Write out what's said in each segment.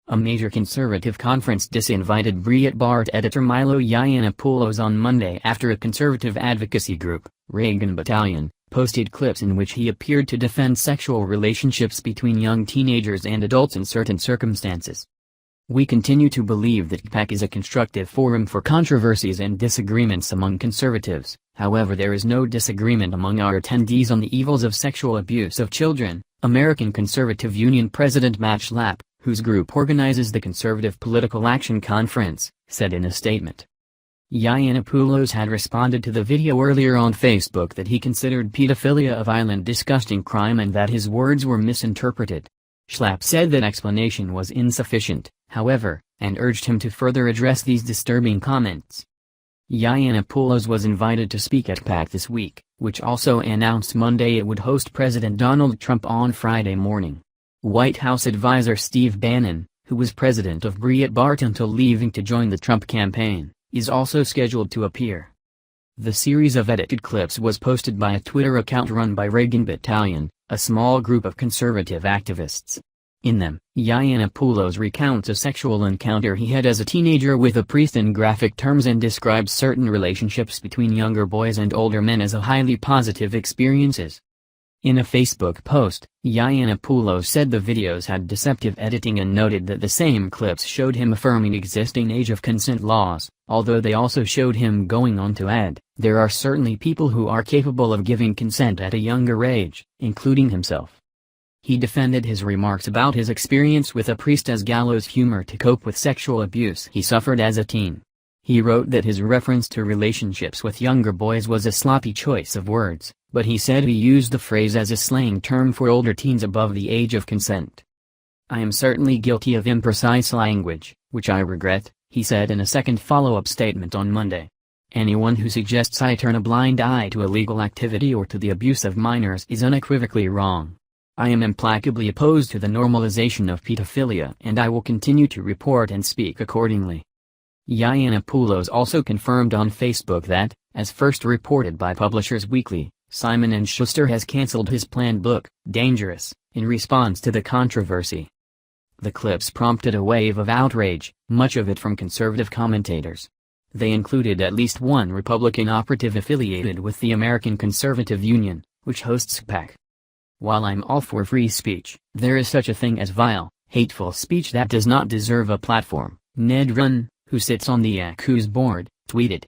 A major conservative conference disinvited Breitbart editor Milo Yiannopoulos on Monday after a conservative advocacy group, Reagan Battalion, posted clips in which he appeared to defend sexual relationships between young teenagers and adults in certain circumstances. "We continue to believe that CPAC is a constructive forum for controversies and disagreements among conservatives, however there is no disagreement among our attendees on the evils of sexual abuse of children," American Conservative Union President Matt Schlapp, whose group organizes the Conservative Political Action Conference, said in a statement. Yiannopoulos had responded to the video earlier on Facebook that he considered pedophilia a violent, disgusting crime and that his words were misinterpreted. Schlapp said that explanation was insufficient, however, and urged him to further address these disturbing comments. Yiannopoulos was invited to speak at CPAC this week, which also announced Monday it would host President Donald Trump on Friday morning. White House advisor Steve Bannon, who was president of Breitbart until leaving to join the Trump campaign, is also scheduled to appear. The series of edited clips was posted by a Twitter account run by Reagan Battalion, a small group of conservative activists. In them, Yiannopoulos recounts a sexual encounter he had as a teenager with a priest in graphic terms and describes certain relationships between younger boys and older men as highly positive experiences. In a Facebook post, Yiannopoulos said the videos had deceptive editing and noted that the same clips showed him affirming existing age of consent laws, although they also showed him going on to add, "There are certainly people who are capable of giving consent at a younger age, including himself." He defended his remarks about his experience with a priest as gallows humor to cope with sexual abuse he suffered as a teen. He wrote that his reference to relationships with younger boys was a sloppy choice of words, but he said he used the phrase as a slang term for older teens above the age of consent. "I am certainly guilty of imprecise language, which I regret," he said in a second follow-up statement on Monday. "Anyone who suggests I turn a blind eye to illegal activity or to the abuse of minors is unequivocally wrong. I am implacably opposed to the normalization of pedophilia and I will continue to report and speak accordingly." Yiannopoulos also confirmed on Facebook that, as first reported by Publishers Weekly, Simon & Schuster has canceled his planned book, Dangerous, in response to the controversy. The clips prompted a wave of outrage, much of it from conservative commentators. They included at least one Republican operative affiliated with the American Conservative Union, which hosts CPAC. "While I'm all for free speech, there is such a thing as vile, hateful speech that does not deserve a platform," Ned Runn, who sits on the ACU's board, tweeted.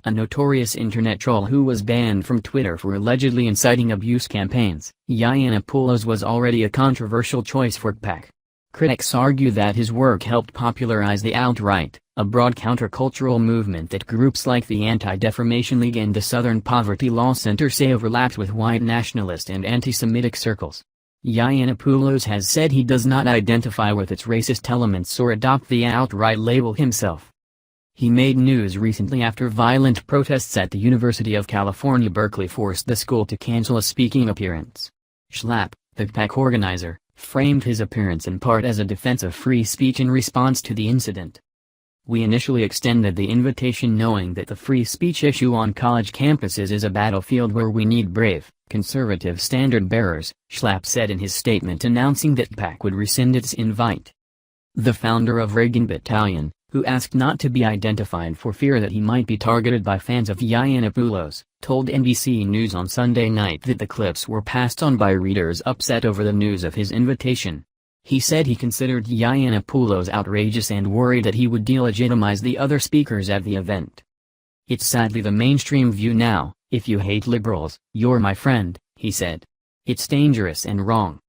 A notorious internet troll who was banned from Twitter for allegedly inciting abuse campaigns, Yiannopoulos was already a controversial choice for CPAC. Critics argue that his work helped popularize the alt-right, a broad countercultural movement that groups like the Anti-Defamation League and the Southern Poverty Law Center say overlaps with white nationalist and anti-Semitic circles. Yiannopoulos has said he does not identify with its racist elements or adopt the alt-right label himself. He made news recently after violent protests at the University of California, Berkeley forced the school to cancel a speaking appearance. Schlapp, the CPAC organizer, framed his appearance in part as a defense of free speech in response to the incident. "We initially extended the invitation knowing that the free speech issue on college campuses is a battlefield where we need brave, conservative standard-bearers," Schlapp said in his statement announcing that CPAC would rescind its invite. The founder of Reagan Battalion, who asked not to be identified for fear that he might be targeted by fans of Yiannopoulos, told NBC News on Sunday night that the clips were passed on by readers upset over the news of his invitation. He said he considered Yiannopoulos outrageous and worried that he would delegitimize the other speakers at the event. "It's sadly the mainstream view now, if you hate liberals, you're my friend," he said. "It's dangerous and wrong.